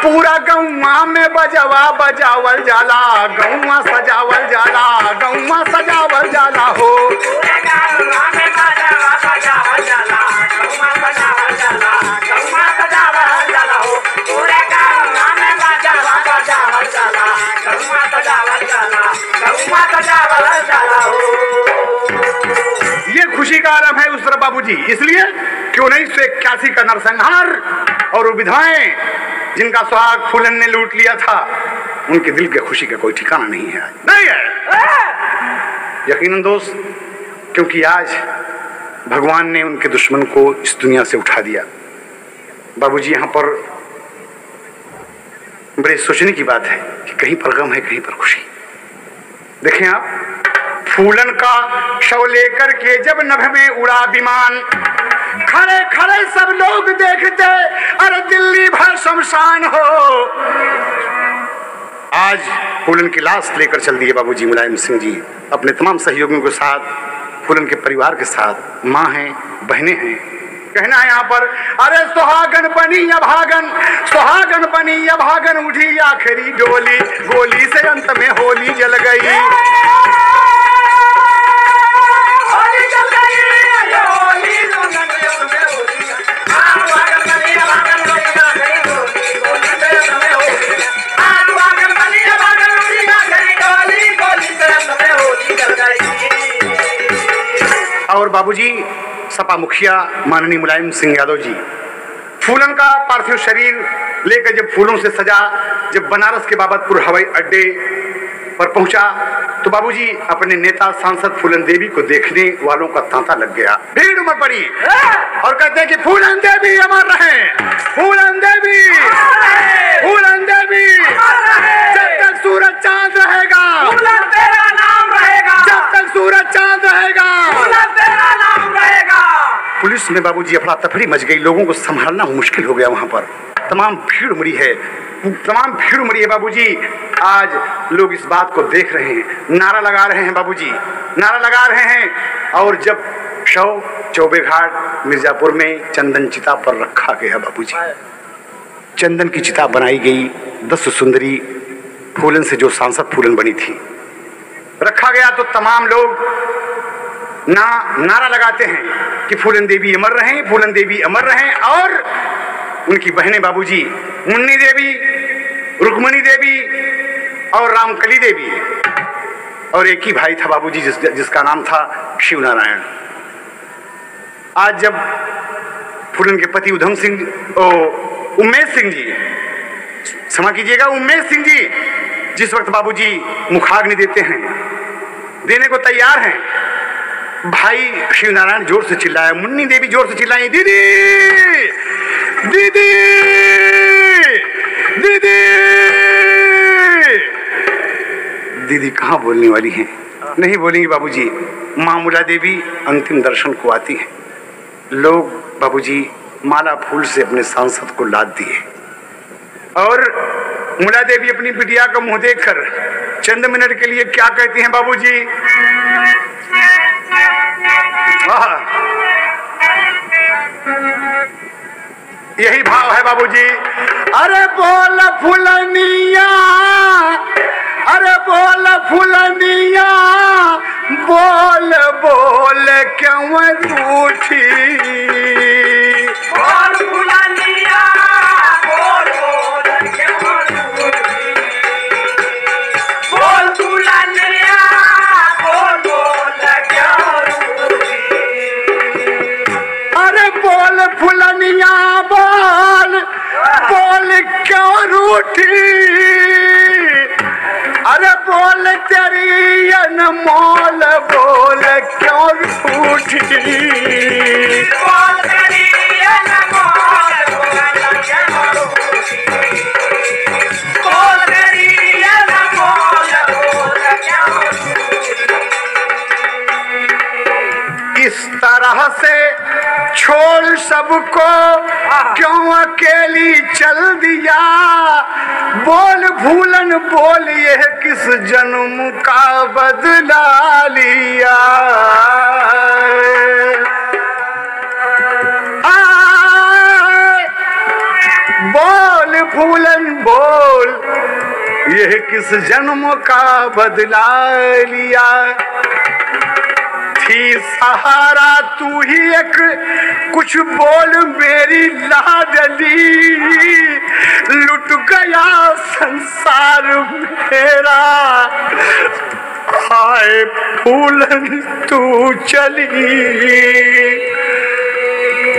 पूरा गौवा में बजवा बजावल जाला, गौवा सजावल जाला, गौवा सजावल जाला हो।
पूरा गौवा में बजवा बजावल जाला, गौवा सजावल जाला, गौवा सजावल जाला हो। पूरा गौवा में बजवा बजावल जाला, गौवा सजावल जाला, गौवा सजावल जाला हो।
ये खुशी का आलम है उस तरफ बाबूजी। इसलिए कि 1981 का नरसंहार और वो विधवाएं जिनका सुहाग फूलन ने लूट लिया था, उनके दिल के खुशी का कोई ठिकाना नहीं है, नहीं है यकीनन दोस्त। क्योंकि आज भगवान ने उनके दुश्मन को इस दुनिया से उठा दिया बाबूजी। यहाँ पर बड़े सोचने की बात है कि कहीं पर गम है कहीं पर खुशी। देखें आप, फूलन का शव लेकर के जब नभ में उड़ा विमान, खड़े खड़े सब लोग देखते, अरे दिल्ली भर शमशान हो। आज फूलन की लाश लेकर चल दिए बाबूजी मुलायम सिंह जी अपने तमाम सहयोगियों के साथ, फूलन के परिवार के साथ। माँ हैं, बहनें हैं। कहना है यहाँ पर, अरे सुहागन बनी या भागन, सुहागन बनी या भागन, उठी आखिरी डोली, गोली से अंत में होली जल गई। और बाबूजी सपा मुखिया माननीय मुलायम सिंह यादव जी फूलन का पार्थिव शरीर लेकर जब फूलों से सजा, जब बनारस के बाबतपुर हवाई अड्डे पर पहुंचा तो बाबूजी अपने नेता सांसद फूलन देवी को देखने वालों का तांता लग गया। भीड़ उमड़ पड़ी और कहते हैं कि फूलन देवी अमर रहे, फूलन देवी, फूलन देवी, जब तक सूरज चांद रहेगा,
फूलन तेरा नाम रहेगा,
जब तक सूरज चांद रहेगा,
फूलन तेरा नाम रहेगा।
पुलिस में बाबूजी अफरा तफरी मच गई, लोगों को संभालना मुश्किल हो गया। वहां पर तमाम भीड़ उमड़ी है, तमाम भीड़ उमड़ी है बाबूजी। आज लोग इस बात को देख रहे हैं, नारा लगा रहे हैं बाबूजी, नारा लगा रहे हैं। और जब शव चौबे घाट मिर्जापुर में चंदन चिता पर रखा गया बाबूजी, चंदन की चिता बनाई गई 10 सुंदरी फूलन से जो सांसद फूलन बनी थी, रखा गया तो तमाम लोग नारा लगाते हैं कि फूलन देवी अमर रहें, फूलन देवी अमर रहें। और उनकी बहनें बाबूजी मुन्नी देवी, रुक्मणी देवी और रामकली देवी, और एक ही भाई था बाबूजी जिसका नाम था शिव नारायण। आज जब फूलन के पति उमेश सिंह जी, क्षमा कीजिएगा, उमेश सिंह जी जिस वक्त बाबूजी मुखाग्नि देते हैं, देने को तैयार हैं, भाई शिव नारायण जोर से चिल्लाया, मुन्नी देवी जोर से चिल्लाई, दीदी दीदी दीदी दीदी कहाँ बोलने वाली हैं? नहीं बोलेंगी बाबूजी। माँ मुला देवी अंतिम दर्शन को आती हैं। लोग बाबूजी माला फूल से अपने सांसद को लाद दिए और मुला देवी अपनी बिटिया का मुंह देखकर चंद मिनट के लिए क्या कहती हैं बाबूजी? यही भाव है बाबूजी। अरे बोल फुलनिया, अरे बोल फुलनिया, बोल बोल क्यों रूठी?
बोल फुलनिया, बोल बोल क्यों रूठी? बोल फुलनिया, बोल बोल क्यों रूठी?
अरे बोल फुलनिया, बोल बोल क्यों रूठी? अरे बोल तेरी अनमोल बोल क्यों रूठी?
बोल तेरी अनमोल बोल क्यों रूठी? बोल तेरी अनमोल बोल क्यों रूठी?
इस तरह से छोड़ सबको क्यों अकेली चल दिया? बोल भूलन बोल यह किस जन्म का बदला लिया? बोल भूलन बोल यह किस जन्म का बदला लिया? थी सहारा तू ही एक, कुछ बोल मेरी लाडली, लुट गया संसार मेरा, हाय फूलन तू चली।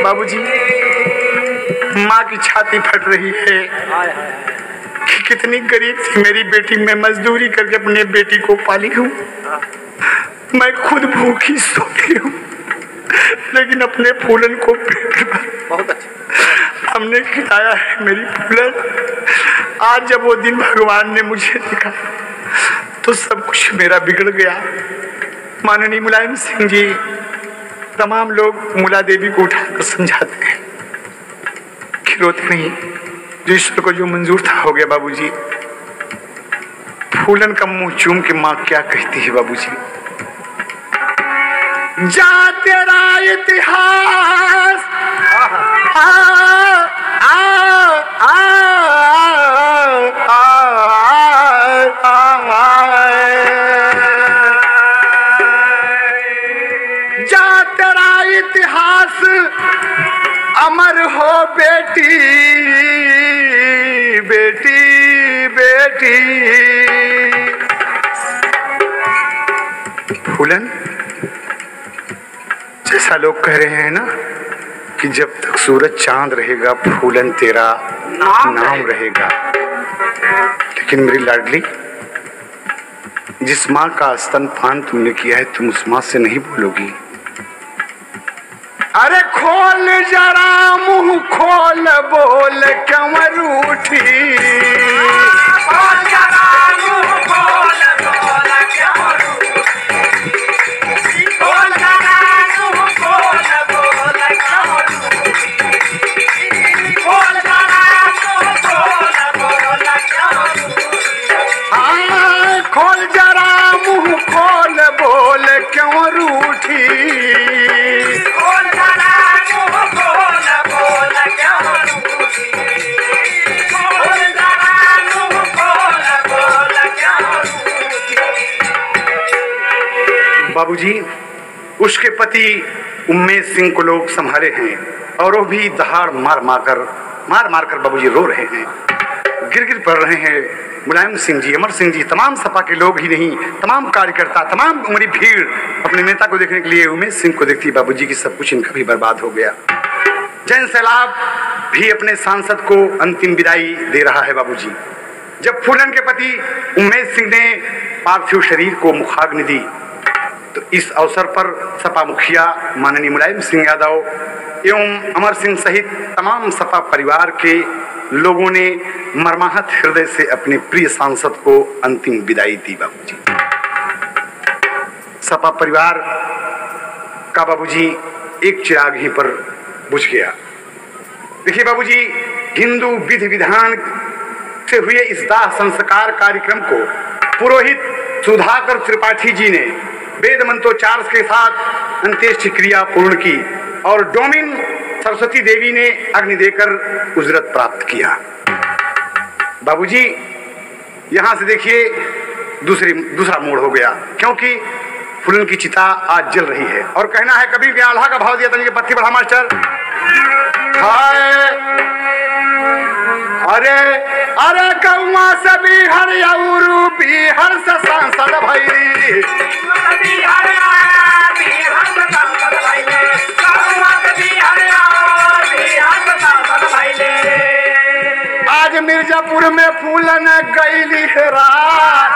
बाबूजी माँ की छाती फट रही है कि कितनी गरीब थी मेरी बेटी, मैं मजदूरी करके अपने बेटी को पाली हूँ, मैं खुद भूखी सोती हूँ, लेकिन अपने फूलन को पेट भर बहुत अच्छा हमने खिलाया है। मेरी फूलन आज जब वो दिन भगवान ने मुझे दिखा तो सब कुछ मेरा बिगड़ गया। माननीय मुलायम सिंह जी तमाम लोग मुला देवी को उठाकर समझाते हैं कि रोते नहीं, जो ईश्वर को जो मंजूर था हो गया। बाबूजी फूलन का मुंह चूम के माँ क्या कहती है बाबूजी? जा तेरा इतिहास आ आ आ जा तेरा इतिहास अमर हो बेटी बेटी बेटी। फूलन जैसा लोग कह रहे हैं ना कि जब तक सूरज चांद रहेगा फूलन तेरा नाम रहेगा, लेकिन मेरी लाडली जिस माँ का स्तनपान तुमने किया है तुम उस माँ से नहीं बोलोगी? अरे खोल जरा मुंह खोल बोल क्यों रूठी? खोल जरा मुंह खोल बोल क्यों रूठी? खोल जरा मुंह खोल बोल क्यों रूठी? खोल जरा मुंह खोल बोल क्यों रूठी? हाँ खोल जरा मुंह खोल बोल क्यों रूठी? खोल जरा मुंह खोल बोल क्यों रूठी? खोल जरा मुंह खोल बोल क्यों रूठी? बाबूजी उसके पति उम्मेद सिंह को लोग संभाले हैं और वो भी दहाड़ मार मार कर बाबूजी रो रहे हैं, गिर पड़ रहे हैं। मुलायम सिंह जी, अमर सिंह जी, तमाम सपा के लोग ही नहीं, तमाम कार्यकर्ता, तमाम उमरी भीड़ अपने नेता को देखने के लिए उमेश सिंह को देखती बाबूजी की सब कुछ इनका भी बर्बाद हो गया। जैन सैलाब भी अपने सांसद को अंतिम विदाई दे रहा है बाबूजी। जब फूलन के पति उमेश सिंह ने पार्थिव शरीर को मुखाग्नि दी तो इस अवसर पर सपा मुखिया माननीय मुलायम सिंह यादव एवं अमर सिंह सहित तमाम सपा परिवार के लोगों ने मर्माहत हृदय से अपने प्रिय सांसद को अंतिम विदाई दी। बाबूजी, सपा परिवार का बाबूजी एक चिराग ही पर बुझ गया। देखिए बाबूजी, हिंदू विधि विधान से हुए इस दाह संस्कार कार्यक्रम को पुरोहित सुधाकर त्रिपाठी जी ने वेद मंत्रोच्चार के साथ अंत्येष्टि क्रिया पूर्ण की और डोमिन सरस्वती देवी ने अग्नि देकर उजरत प्राप्त किया। बाबूजी, यहां से देखिए दूसरा मोड़ हो गया, क्योंकि फूलन की चिता आज जल रही है और कहना है कबीर के आल्हा का भाव दिया था, पत्ती बढ़ा मास्टर। हाय अरे अरे कौआ से बिहार बिहार से सांसद भैली, आज मिर्जापुर में फूलन गईली रात,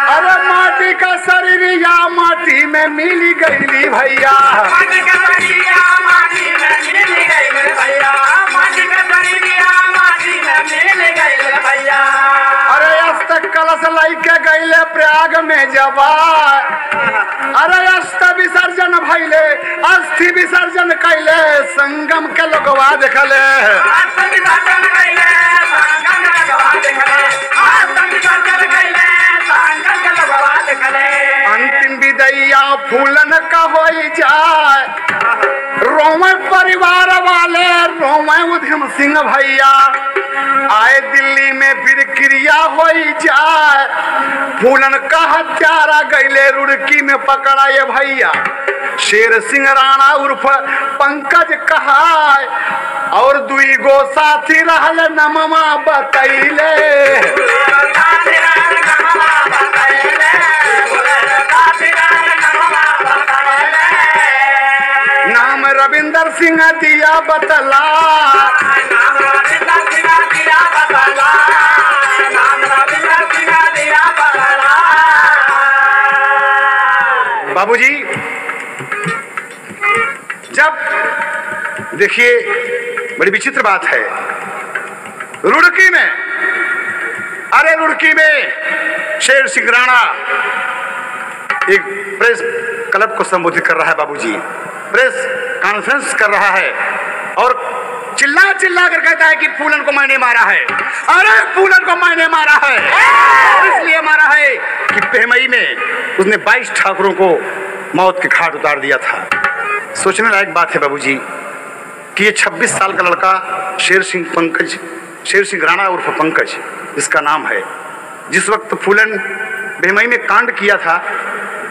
अरे माटी का शरीर या माटी में मिली गईली भैया, अरे अस्त कलश लैके गईले प्रयाग में जबा, अरे अस्त विसर्जन भैले अस्थि विसर्जन कैले संगम के लोगवा देखले, अंतिम विदैया फूलन का हो जाए, रोमे परिवार वाले रोमे उधम सिंह भैया, आए दिल्ली में फिर क्रिया हो जाए, फूलन का हत्यारा गईले रुड़की में पकड़ा ये भैया, शेर सिंह राणा उर्फ पंकज कहा और दुई गो साथी रहल नममा बतैले, नाम रविंदर सिंह दिया बतला, बाबूजी, जब देखिए बड़ी विचित्र बात है, रुड़की में, अरे रुड़की में शेर सिंह राणा एक प्रेस क्लब को संबोधित कर रहा है बाबूजी, प्रेस कॉन्फ्रेंस कर रहा है और चिल्ला चिल्ला कर कहता है कि फूलन को मैंने मारा है, अरे फूलन को मैंने मारा है, और इसलिए मारा है कि पहमई में उसने 22 ठाकुरों को मौत के घाट उतार दिया था। सोचने लायक बात है बाबूजी कि ये 26 साल का लड़का शेर सिंह राणा उर्फ पंकज इसका नाम है, जिस वक्त फूलन बेमई में कांड किया था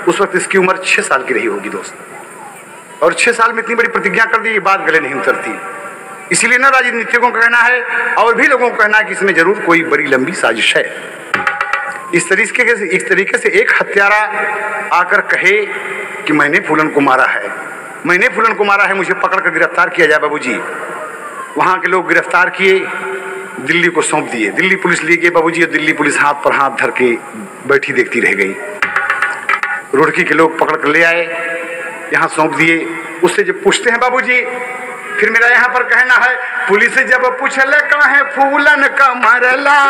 उस वक्त इसकी उम्र 6 साल की रही होगी दोस्त, और 6 साल में इतनी बड़ी प्रतिज्ञा कर दी, ये बात गले नहीं उतरती। इसीलिए ना राजनीतिकों का कहना है और भी लोगों का कहना है कि इसमें जरूर कोई बड़ी लंबी साजिश है। इस तरीके से एक हत्यारा आकर कहे कि मैंने फूलन को मारा है, मुझे पकड़ कर गिरफ्तार किया जाए बाबूजी। वहाँ के लोग गिरफ्तार किए, दिल्ली को सौंप दिए, दिल्ली पुलिस ले गई बाबूजी, और दिल्ली पुलिस हाथ पर हाथ धर के बैठी देखती रह गई। रुड़की के लोग पकड़ कर ले आए, यहाँ सौंप दिए। उससे जब पूछते हैं बाबूजी, फिर मेरा यहाँ पर कहना है, पुलिस जब पूछले कहे फूलन का मरला,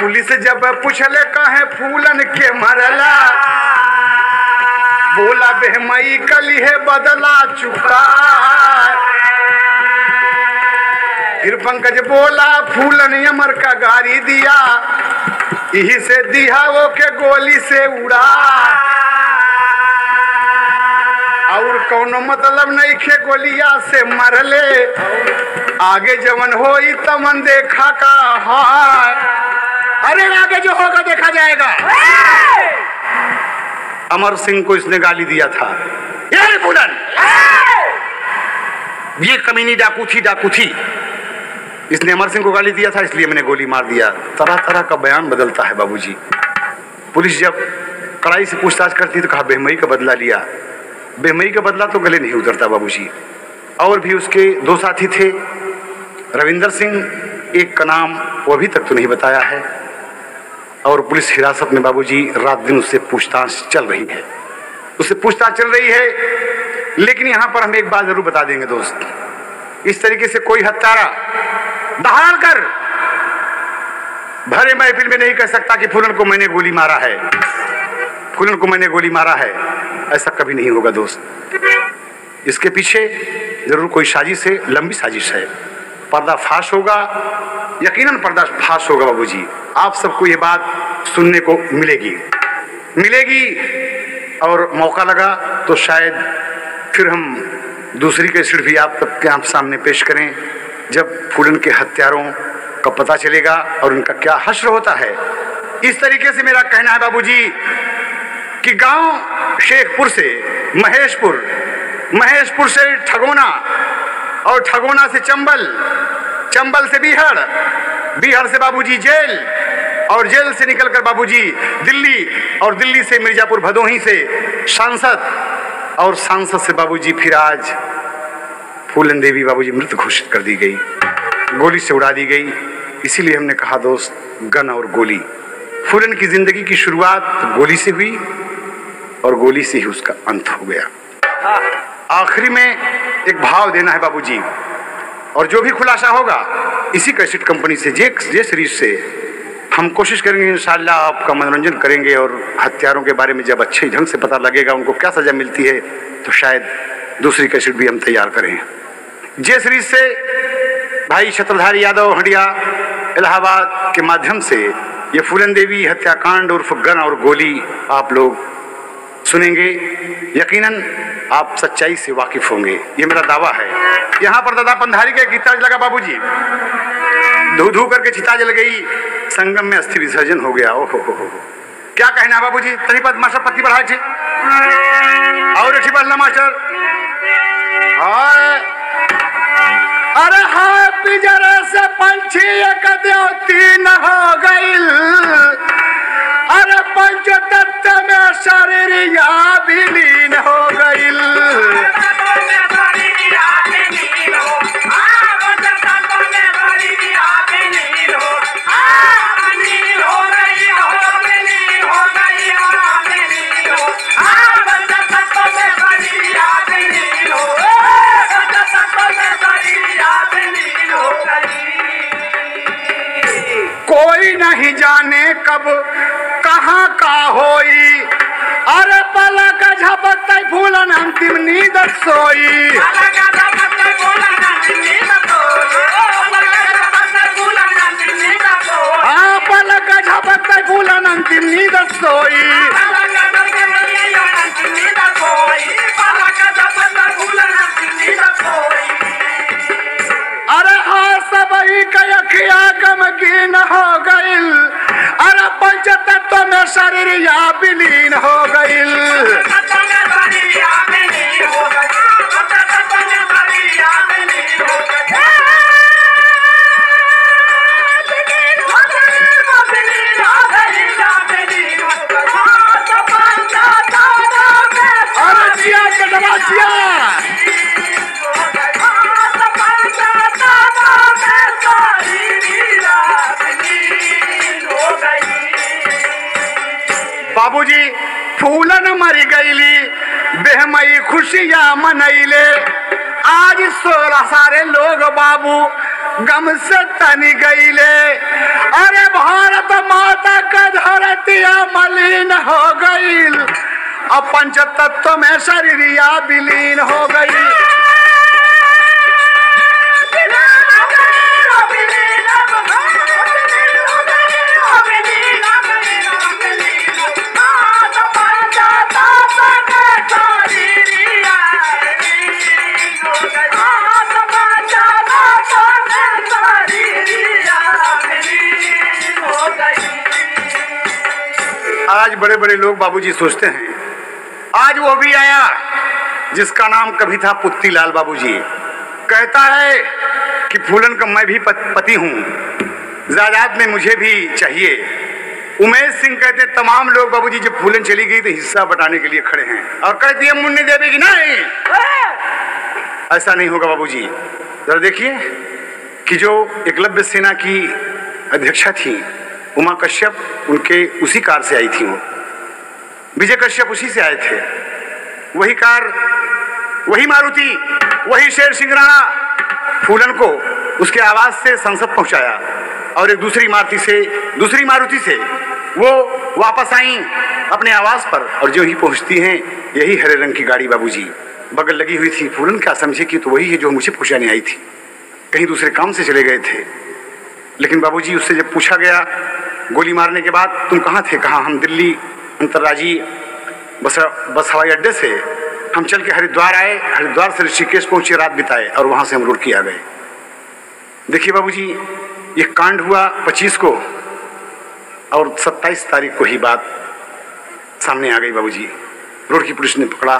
पुलिस जब पूछले कहे फूलन के मरला, बोला बेहमई कली है बदला चुका, फिर पंकज बोला फूलन अमर का गाड़ी दिया, यही से दिया वो के गोली से उड़ा, और कौनो मतलब नहीं खे गोलिया से मरले, आगे जवन होई तमन देखा का हाय, अरे आगे जो होगा देखा जाएगा। अमर सिंह को इसने गाली दिया था, ये फूलन, ये कमीनी डाकू थी, इसने अमर सिंह को गाली दिया था इसलिए मैंने गोली मार दिया। तरह तरह का बयान बदलता है बाबूजी। पुलिस जब कड़ाई से पूछताछ करती तो कहा बेहमई का बदला लिया, बेहमई का बदला तो गले नहीं उतरता बाबूजी। और भी उसके 2 साथी थे, रविंदर सिंह एक का नाम वो अभी तक तो नहीं बताया है, और पुलिस हिरासत में बाबूजी रात दिन उससे पूछताछ चल रही है। उससे पूछताछ चल रही है। लेकिन यहां पर हम एक बात जरूर बता देंगे दोस्त, इस तरीके से कोई हत्यारा दहाड़ कर भरे महफिल में नहीं कह सकता कि फूलन को मैंने गोली मारा है, फूलन को मैंने गोली मारा है। ऐसा कभी नहीं होगा दोस्त। इसके पीछे जरूर कोई साजिश है, लंबी साजिश है। पर्दाफाश होगा, यकीनन पर्दाफाश होगा बाबूजी। आप सबको ये बात सुनने को मिलेगी और मौका लगा तो शायद फिर हम दूसरी कैसेट भी आप सबके आप सामने पेश करें, जब फूलन के हत्यारों का पता चलेगा और उनका क्या हश्र होता है। इस तरीके से मेरा कहना है बाबूजी कि गांव शेखपुर से महेशपुर, महेशपुर से ठगोना और ठगोना से चंबल, चंबल से बिहार, बिहार से बाबूजी जेल और जेल से निकलकर बाबूजी दिल्ली और दिल्ली से मिर्जापुर भदोही से सांसद और सांसद से बाबूजी फिर आज फूलन देवी बाबूजी मृत घोषित कर दी गई, गोली से उड़ा दी गई। इसीलिए हमने कहा दोस्त, गन और गोली। फूलन की जिंदगी की शुरुआत गोली से हुई और गोली से ही उसका अंत हो गया। आखिरी में एक भाव देना है बाबूजी, और जो भी खुलासा होगा इसी कैसेट कंपनी से, जे सीरीज से हम कोशिश करेंगे इंशाअल्लाह आपका मनोरंजन करेंगे। और हत्यारों के बारे में जब अच्छे ढंग से पता लगेगा उनको क्या सजा मिलती है, तो शायद दूसरी कैसेट भी हम तैयार करें। जे सीरीज से भाई छत्रधारी यादव हंडिया इलाहाबाद के माध्यम से ये फूलन देवी हत्याकांड उर्फ गन और गोली आप लोग सुनेंगे। यकीनन आप सच्चाई से वाकिफ होंगे, ये मेरा दावा है। यहाँ पर दादा पंधारी का गीता लगा बाबूजी, धू धू करके चिता जल गई, संगम में अस्थि विसर्जन हो गया। ओहो हो, क्या कहना है बाबूजी? तनिपत मास्टर पत्ती बढ़ाए थे और अच्छी बल्ला मास्टर। अरे हाय पिंजरे से पंछी एक तीन हो गईल, अरे पंचतत्व में शरीर या विलीन हो गईल। कोई नहीं जाने कब कहाँ का होई, अरे पलक झपकते फूलन अंतिम नींद सोई। हाँ पलक झपकते फूलन अंतिम नींद सोई। अरे हाँ सबही कयखिया गमगीन हो गईल, अरे पंचतत्व में शरीर या विलीन हो गईल। अरे जिया कटवा जिया। बाबूजी फूलन मरी गईली, बेहमई खुशियां मनैले, आज 16 सारे लोग बाबू गम से तनी गईले। अरे भारत माता का धरतिया मलिन हो गईल, अब पंचतत्व में शरीरिया विलीन हो गई। आज बड़े बड़े लोग बाबूजी सोचते हैं, आज वो भी आया जिसका नाम कभी था पुत्तीलाल बाबूजी, कहता है कि फूलन का मैं भी पति हूँ, जायदाद में मुझे भी चाहिए। उमेश सिंह कहते तमाम लोग बाबूजी जब फूलन चली गई तो हिस्सा बटाने के लिए खड़े हैं, और कहती है मुन्नी देवी की नहीं, ऐसा नहीं होगा बाबूजी। जरा देखिए कि जो एकलव्य सेना की अध्यक्षा थी उमा कश्यप, उनके उसी कार से आई थी वो, विजय कश्यप उसी से आए थे। वही कार, वही मारुति, वही शेर सिंह राणा फूलन को उसके आवाज से संसद पहुंचाया और एक दूसरी मारुति से वो वापस आई अपने आवास पर। और जो ही पहुंचती हैं यही हरे रंग की गाड़ी बाबूजी बगल लगी हुई थी। फूलन क्या समझे कि तो वही है जो मुझे पहुंचाने आई थी, कहीं दूसरे काम से चले गए थे। लेकिन बाबूजी उससे जब पूछा गया गोली मारने के बाद तुम कहाँ थे, कहा हम दिल्ली अंतर्राज्यीय बस हवाई अड्डे से हम चल के हरिद्वार आए, हरिद्वार से ऋषिकेश पहुंचे, रात बिताए और वहां से हम रुड़की आ गए। देखिए बाबूजी ये कांड हुआ 25 को और 27 तारीख को ही बात सामने आ गई बाबूजी। रुड़की पुलिस ने पकड़ा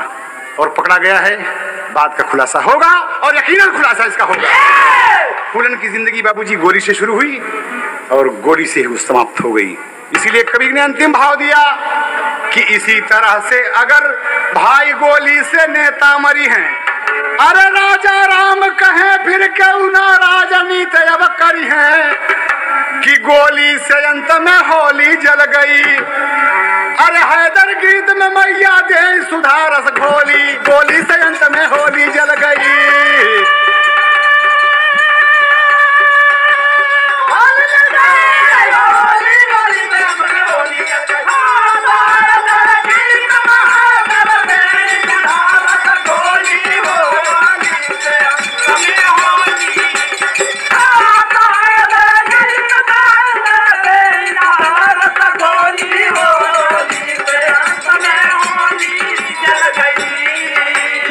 और पकड़ा गया है। बात का खुलासा होगा और यकीनन खुलासा इसका होगा। फूलन की जिंदगी बाबूजी गोली से शुरू हुई और गोली से ही समाप्त हो गई। इसीलिए कबीर ने अंतिम भाव दिया कि इसी तरह से अगर भाई गोली से नेता मरी हैं, अरे राजा राम कहें फिर क्यों ना राजनीति अब करी है कि गोली से अंत में होली जल गई। अरे हैदर गीत में मैया दे सुधारस घोली, गोली से अंत में होली जल गई।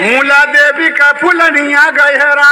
मूला देवी का फुलनिया गहरा